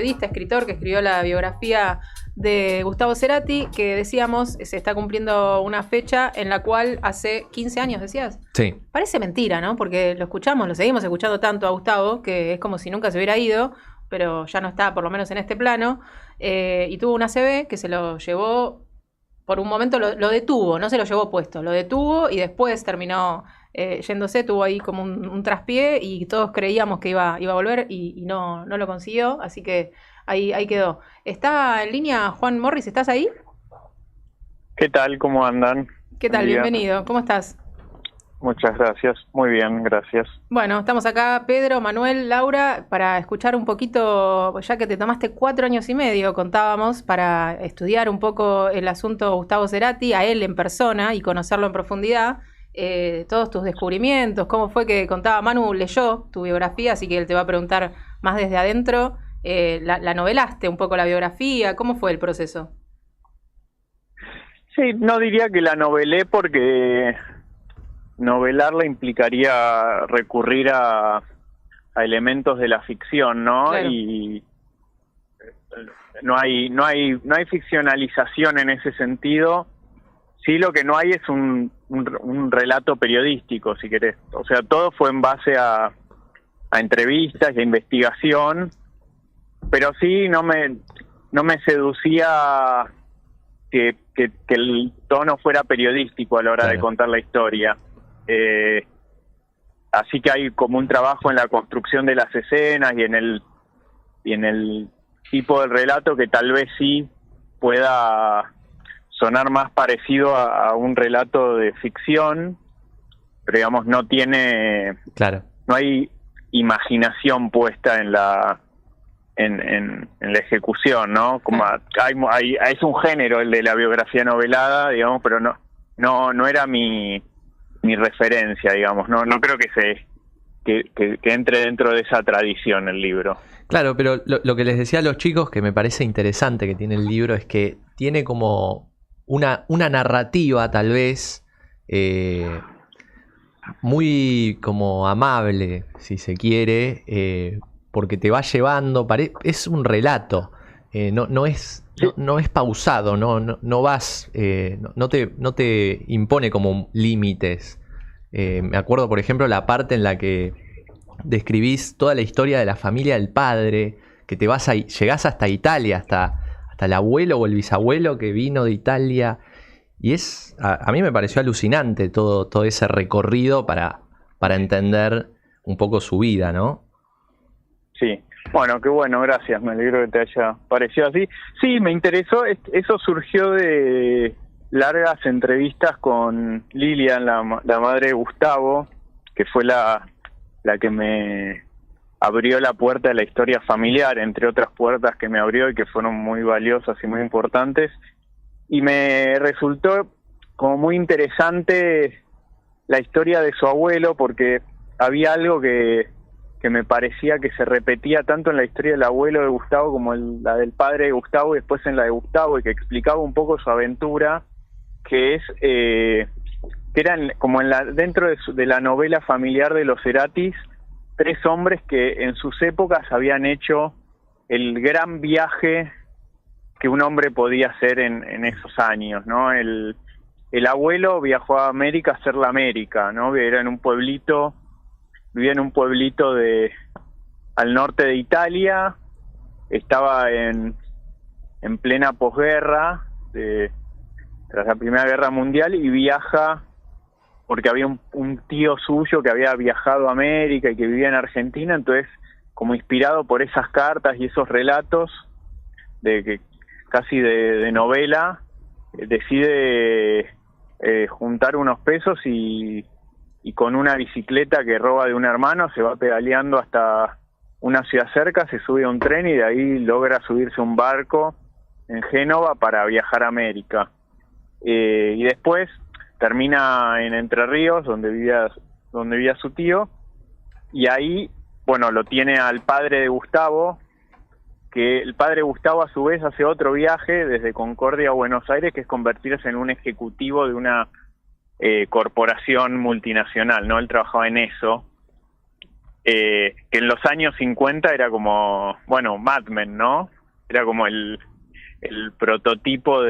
periodista, escritor, que escribió la biografía de Gustavo Cerati, que decíamos, se está cumpliendo una fecha en la cual hace 15 años, decías. Sí. Parece mentira, ¿no? Porque lo escuchamos, lo seguimos escuchando tanto a Gustavo, que es como si nunca se hubiera ido, pero ya no está, por lo menos en este plano, y tuvo una ACV que se lo llevó, por un momento lo detuvo, no se lo llevó puesto, lo detuvo y después terminó yéndose, tuvo ahí como un traspié y todos creíamos que iba a volver y no lo consiguió, así que ahí quedó. ¿Está en línea Juan Morris? ¿Estás ahí? ¿Qué tal? ¿Cómo andan? ¿Qué tal? Bienvenido. ¿Cómo estás? Muchas gracias. Muy bien, gracias. Bueno, estamos acá, Pedro, Manuel, Laura, para escuchar un poquito, ya que te tomaste 4 años y medio, contábamos, para estudiar un poco el asunto Gustavo Cerati, a él en persona y conocerlo en profundidad, todos tus descubrimientos, cómo fue que contaba Manu, leyó tu biografía, así que él te va a preguntar más desde adentro, la novelaste un poco la biografía, ¿cómo fue el proceso? Sí, no diría que la novelé porque novelarla implicaría recurrir a elementos de la ficción, ¿no? Claro. Y no hay ficcionalización en ese sentido. Sí, lo que no hay es un relato periodístico, si querés. O sea, todo fue en base a entrevistas y a investigación, pero sí no me seducía que el tono fuera periodístico a la hora de contar la historia. Así que hay como un trabajo en la construcción de las escenas y en el tipo de relato que tal vez sí pueda sonar más parecido a un relato de ficción, pero digamos no tiene, no hay imaginación puesta en la ejecución, ¿no? Como es un género el de la biografía novelada, digamos, pero no era mi referencia, digamos, no creo que entre dentro de esa tradición el libro. Claro, pero lo que les decía a los chicos que me parece interesante que tiene el libro es que tiene como una narrativa tal vez muy como amable, si se quiere, porque te va llevando, es un relato, no es pausado, no vas, no te impone como límites. Me acuerdo, por ejemplo, la parte en la que describís toda la historia de la familia del padre, que llegás hasta Italia, hasta el abuelo o el bisabuelo que vino de Italia, y a mí me pareció alucinante todo ese recorrido para entender un poco su vida, ¿no? Sí. Bueno, qué bueno, gracias, me alegro que te haya parecido así. Sí, me interesó, eso surgió de largas entrevistas con Lilian, la madre de Gustavo, que fue la que me abrió la puerta de la historia familiar, entre otras puertas que me abrió y que fueron muy valiosas y muy importantes, y me resultó como muy interesante la historia de su abuelo, porque había algo que me parecía que se repetía tanto en la historia del abuelo de Gustavo como la del padre de Gustavo y después en la de Gustavo, y que explicaba un poco su aventura, que es que eran como dentro de la novela familiar de los Ceratis, 3 hombres que en sus épocas habían hecho el gran viaje que un hombre podía hacer en esos años, ¿no? El abuelo viajó a América a hacer la América, ¿no? Vivía en un pueblito al norte de Italia, estaba en plena posguerra, tras la Primera Guerra Mundial, y viaja porque había un tío suyo que había viajado a América y que vivía en Argentina, entonces como inspirado por esas cartas y esos relatos casi de novela, decide juntar unos pesos y con una bicicleta que roba de un hermano se va pedaleando hasta una ciudad cerca, se sube a un tren y de ahí logra subirse a un barco en Génova para viajar a América. Y después termina en Entre Ríos, donde vivía su tío, y ahí, bueno, lo tiene al padre de Gustavo, que el padre de Gustavo a su vez hace otro viaje desde Concordia a Buenos Aires, que es convertirse en un ejecutivo de una corporación multinacional, ¿no? Él trabajaba en eso, que en los años 50 era como, bueno, Mad Men, ¿no? Era como el prototipo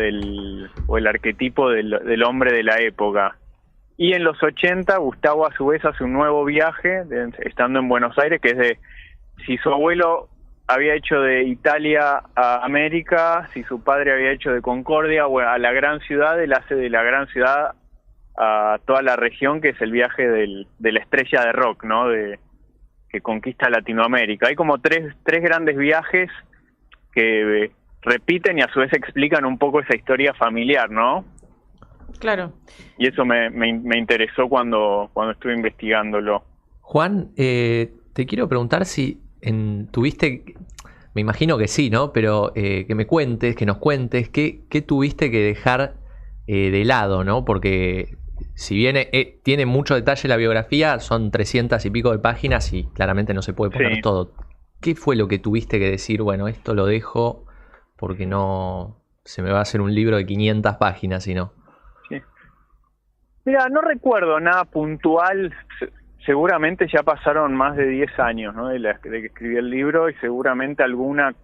o el arquetipo del hombre de la época. Y en los 80 Gustavo a su vez hace un nuevo viaje, estando en Buenos Aires, que es si su abuelo había hecho de Italia a América, si su padre había hecho de Concordia a la gran ciudad, él hace de la gran ciudad a toda la región, que es el viaje de la estrella de rock, ¿no? Que conquista Latinoamérica. Hay como tres grandes viajes que repiten y a su vez explican un poco esa historia familiar, ¿no? Claro. Y eso me interesó cuando estuve investigándolo. Juan, te quiero preguntar si tuviste, me imagino que sí, ¿no? Pero que nos cuentes qué tuviste que dejar de lado, ¿no? Porque si bien tiene mucho detalle la biografía, son 300 y pico de páginas y claramente no se puede poner todo. ¿Qué fue lo que tuviste que decir? Bueno, esto lo dejo porque no se me va a hacer un libro de 500 páginas, si no. Sí. Mira, no recuerdo nada puntual. Seguramente ya pasaron más de 10 años, ¿no? de que escribí el libro, y seguramente algunas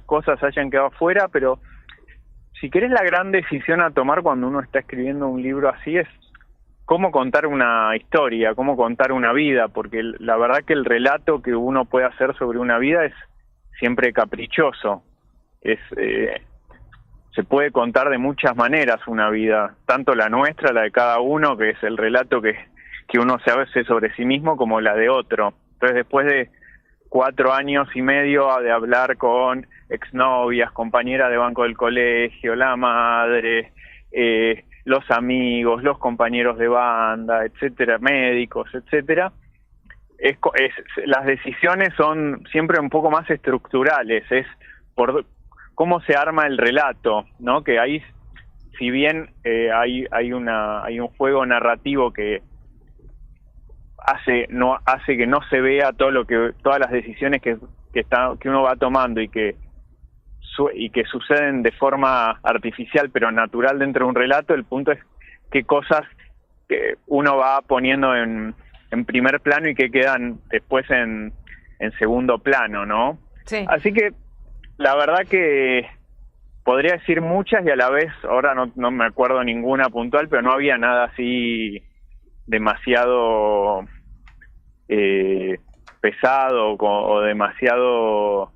cosas hayan quedado fuera, pero si querés, la gran decisión a tomar cuando uno está escribiendo un libro así es cómo contar una historia, cómo contar una vida, porque la verdad que el relato que uno puede hacer sobre una vida es siempre caprichoso. Se puede contar de muchas maneras una vida, tanto la nuestra, la de cada uno, que es el relato que uno se hace sobre sí mismo, como la de otro. Entonces, después de 4 años y medio de hablar con exnovias, compañeras de banco del colegio, la madre, los amigos, los compañeros de banda, etcétera, médicos, etcétera, las decisiones son siempre un poco más estructurales, es por cómo se arma el relato, ¿no? Que ahí, si bien hay un juego narrativo que hace que no se vea todas las decisiones que uno va tomando y que suceden de forma artificial pero natural dentro de un relato. El punto es qué cosas que uno va poniendo en primer plano y que quedan después en segundo plano, ¿no? Sí. Así que la verdad que podría decir muchas y a la vez ahora no me acuerdo ninguna puntual, pero no había nada así demasiado pesado o demasiado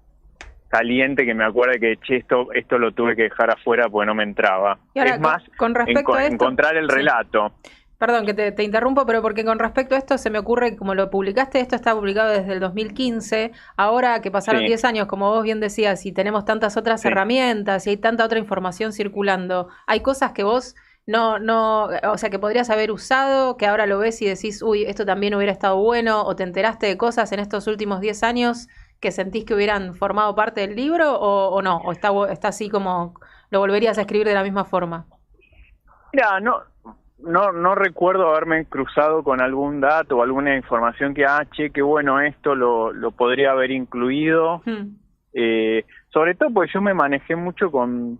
caliente que me acuerde que esto lo tuve que dejar afuera porque no me entraba. Y ahora, es más, con respecto a esto, encontrar el relato. Perdón que te interrumpo, pero porque con respecto a esto se me ocurre, como lo publicaste, esto está publicado desde el 2015, ahora que pasaron 10 años, como vos bien decías, y tenemos tantas otras herramientas y hay tanta otra información circulando, hay cosas que vos o sea, que podrías haber usado, que ahora lo ves y decís, uy, esto también hubiera estado bueno, o te enteraste de cosas en estos últimos 10 años que sentís que hubieran formado parte del libro, o no, o está así como lo volverías a escribir de la misma forma. Mira, no recuerdo haberme cruzado con algún dato o alguna información que, qué bueno, esto lo podría haber incluido. Sobre todo porque yo me manejé mucho con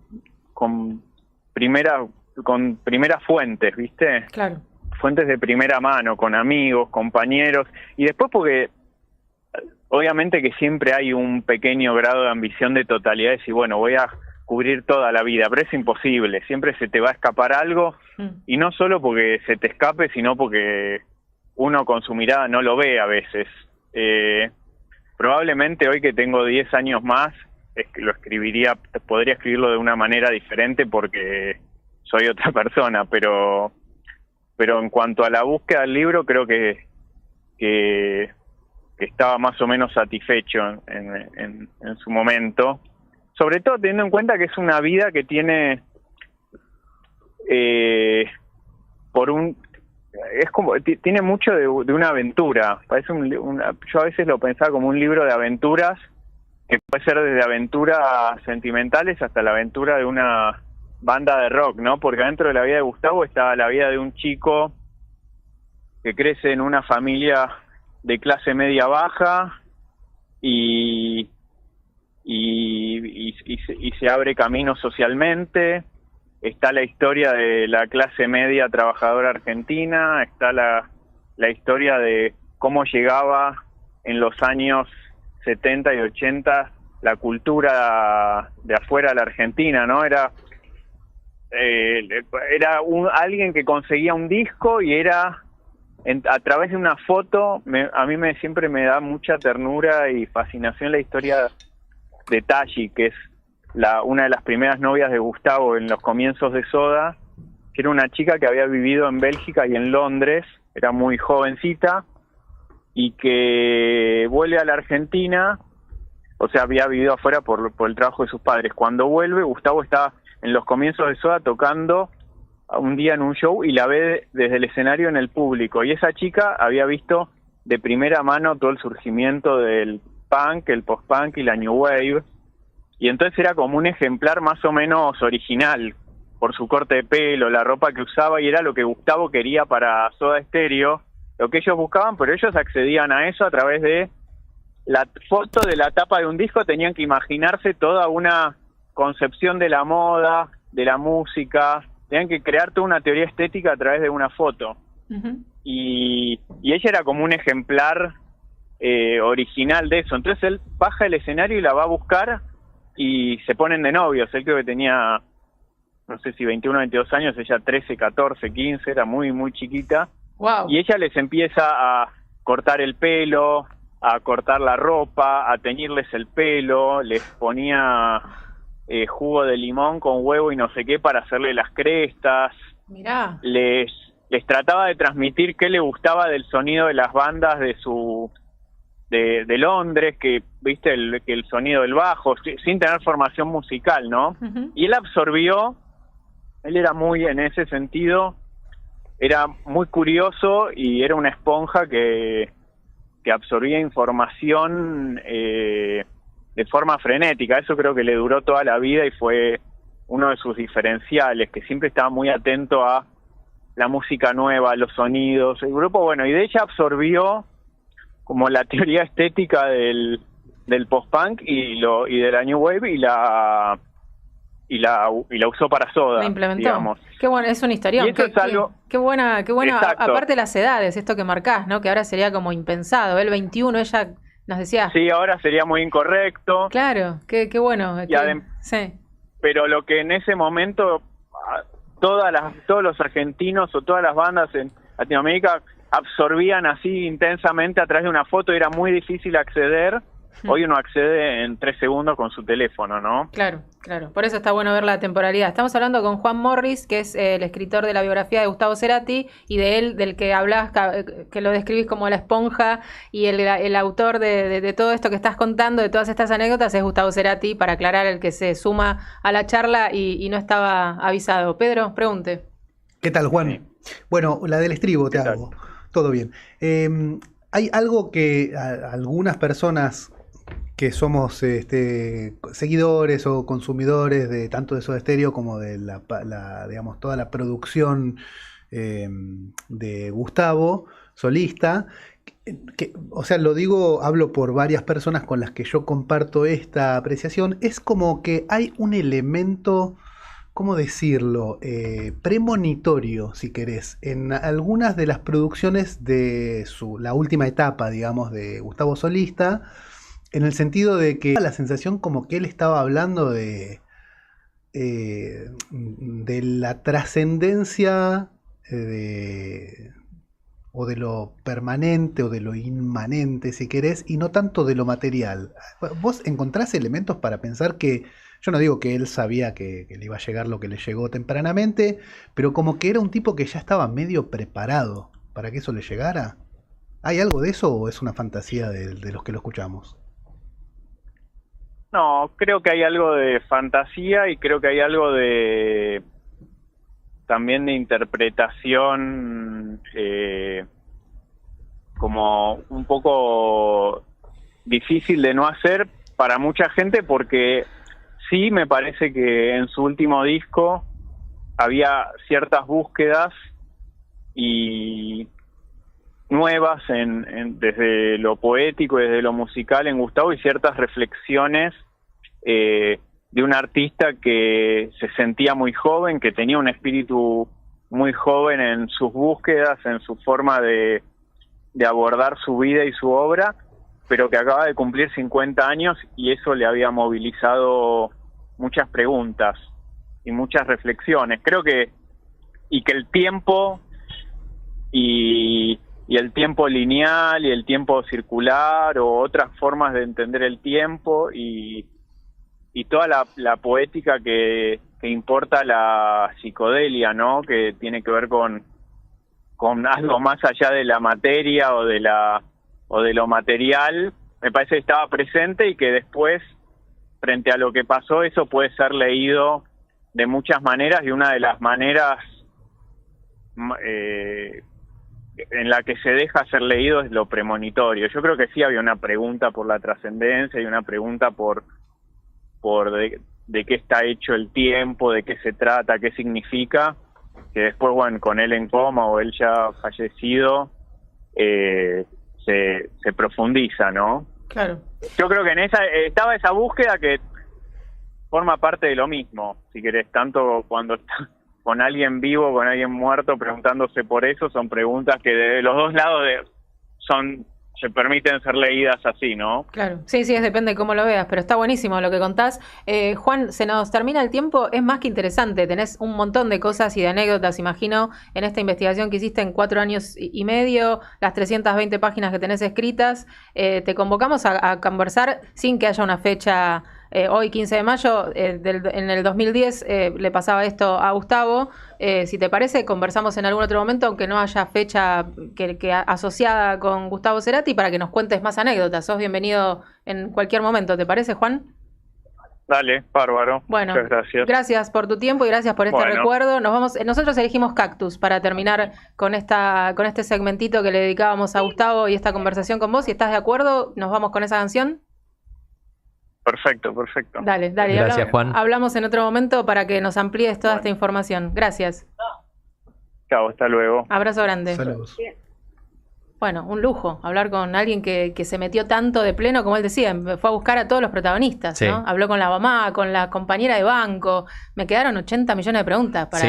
primeras fuentes, ¿viste? Claro. Fuentes de primera mano, con amigos, compañeros, y después porque obviamente que siempre hay un pequeño grado de ambición de totalidad, y bueno, voy a cubrir toda la vida, pero es imposible, siempre se te va a escapar algo, y no solo porque se te escape, sino porque uno con su mirada no lo ve a veces. Probablemente hoy que tengo 10 años más, podría escribirlo de una manera diferente porque soy otra persona, pero en cuanto a la búsqueda del libro, creo que estaba más o menos satisfecho en su momento, sobre todo teniendo en cuenta que es una vida que tiene tiene mucho de una aventura. Parece yo a veces lo pensaba como un libro de aventuras, que puede ser desde aventuras sentimentales hasta la aventura de una banda de rock, ¿no? Porque dentro de la vida de Gustavo está la vida de un chico que crece en una familia de clase media baja y se abre camino socialmente. Está la historia de la clase media trabajadora argentina, está la historia de cómo llegaba en los años 70 y 80 la cultura de afuera de la Argentina, ¿no? Era alguien que conseguía un disco y era a través de una foto. A mí siempre me da mucha ternura y fascinación la historia de Tashi, que es una de las primeras novias de Gustavo en los comienzos de Soda, que era una chica que había vivido en Bélgica y en Londres, era muy jovencita, y que vuelve a la Argentina, o sea, había vivido afuera por el trabajo de sus padres. Cuando vuelve, Gustavo está en los comienzos de Soda tocando un día en un show y la ve desde el escenario en el público. Y esa chica había visto de primera mano todo el surgimiento del punk, el post-punk y la new wave. Y entonces era como un ejemplar más o menos original, por su corte de pelo, la ropa que usaba, y era lo que Gustavo quería para Soda Stereo, lo que ellos buscaban, pero ellos accedían a eso a través de la foto de la tapa de un disco. Tenían que imaginarse toda una concepción de la moda, de la música, tenían que crear toda una teoría estética a través de una foto. Ujú. Y ella era como un ejemplar original de eso. Entonces él baja el escenario y la va a buscar y se ponen de novios. Él creo que tenía, no sé si 21 o 22 años, ella 13, 14, 15, era muy, muy chiquita. Wow. Y ella les empieza a cortar el pelo, a cortar la ropa, a teñirles el pelo, les ponía jugo de limón con huevo y no sé qué para hacerle las crestas. Mirá. Les trataba de transmitir qué le gustaba del sonido de las bandas de Londres, que viste que el sonido del bajo, sin tener formación musical, ¿no? Ujú. Y él absorbió, él era muy, en ese sentido, era muy curioso y era una esponja que absorbía información de forma frenética. Eso creo que le duró toda la vida y fue uno de sus diferenciales, que siempre estaba muy atento a la música nueva, a los sonidos. El grupo, bueno, y de ella absorbió como la teoría estética del post-punk y de la new wave y la usó para Soda, La implementó. digamos. Qué bueno, es un historión. Y eso es algo... Qué buena, Exacto. aparte de las edades, esto que marcás, ¿no? Que ahora sería como impensado. Él 21, ella nos decía. Sí, ahora sería muy incorrecto. Claro, qué bueno. Sí. Pero lo que en ese momento todos los argentinos o todas las bandas en Latinoamérica absorbían así intensamente a través de una foto, era muy difícil acceder. Hoy uno accede en 3 segundos con su teléfono, ¿no? Claro. Por eso está bueno ver la temporalidad. Estamos hablando con Juan Morris, que es el escritor de la biografía de Gustavo Cerati, y de él, del que hablas, que lo describís como la esponja, y el autor de todo esto que estás contando, de todas estas anécdotas, es Gustavo Cerati, para aclarar el que se suma a la charla y no estaba avisado. Pedro, pregunte. ¿Qué tal, Juan? Sí. Bueno, la del estribo te ¿Qué tal? hago. Todo bien. Hay algo que algunas personas que somos seguidores o consumidores de tanto de Soda Stereo como de digamos, toda la producción de Gustavo, solista, o sea, hablo por varias personas con las que yo comparto esta apreciación, es como que hay un elemento, ¿cómo decirlo?, premonitorio, si querés, en algunas de las producciones de la última etapa, digamos, de Gustavo solista, en el sentido de que la sensación como que él estaba hablando de la trascendencia o de lo permanente o de lo inmanente, si querés, y no tanto de lo material. ¿Vos encontrás elementos para pensar que, yo no digo que él sabía que le iba a llegar lo que le llegó tempranamente, pero como que era un tipo que ya estaba medio preparado para que eso le llegara? ¿Hay algo de eso o es una fantasía de los que lo escuchamos? No, creo que hay algo de fantasía y creo que hay algo también de interpretación como un poco difícil de no hacer para mucha gente, porque sí me parece que en su último disco había ciertas búsquedas y nuevas desde lo poético y desde lo musical en Gustavo, y ciertas reflexiones de un artista que se sentía muy joven, que tenía un espíritu muy joven en sus búsquedas, en su forma de de abordar su vida y su obra, pero que acaba de cumplir 50 años y eso le había movilizado muchas preguntas y muchas reflexiones. Creo que el tiempo y el tiempo lineal y el tiempo circular o otras formas de entender el tiempo y toda la poética que importa la psicodelia, ¿no? Que tiene que ver con algo más allá de la materia o de lo material, me parece que estaba presente y que después, frente a lo que pasó, eso puede ser leído de muchas maneras, y una de las maneras en la que se deja ser leído es lo premonitorio. Yo creo que sí había una pregunta por la trascendencia y una pregunta por de qué está hecho el tiempo, de qué se trata, qué significa, que después, bueno, con él en coma o él ya fallecido, se profundiza, ¿no? Claro. Yo creo que en estaba esa búsqueda que forma parte de lo mismo, si querés, tanto cuando está con alguien vivo, con alguien muerto, preguntándose por eso, son preguntas que de los dos lados se permiten ser leídas así, ¿no? Claro, sí, depende de cómo lo veas, pero está buenísimo lo que contás. Juan, se nos termina el tiempo, es más que interesante, tenés un montón de cosas y de anécdotas, imagino, en esta investigación que hiciste en 4 años y medio, las 320 páginas que tenés escritas. Te convocamos a conversar sin que haya una fecha. Hoy, 15 de mayo, en el 2010 le pasaba esto a Gustavo. Si te parece, conversamos en algún otro momento, aunque no haya fecha que asociada con Gustavo Cerati, para que nos cuentes más anécdotas. Sos bienvenido en cualquier momento, ¿te parece, Juan? Dale, bárbaro. Bueno, muchas gracias. Gracias por tu tiempo y gracias por este recuerdo. Nosotros elegimos Cactus para terminar con este segmentito que le dedicábamos a Gustavo y esta conversación con vos. Si estás de acuerdo, nos vamos con esa canción. Perfecto. Dale. Gracias, Juan. Hablamos en otro momento para que nos amplíes toda esta información. Gracias. Chao, hasta luego. Abrazo grande. Saludos. Bueno, un lujo hablar con alguien que se metió tanto de pleno, como él decía, fue a buscar a todos los protagonistas, sí. ¿no? Habló con la mamá, con la compañera de banco. Me quedaron 80 millones de preguntas para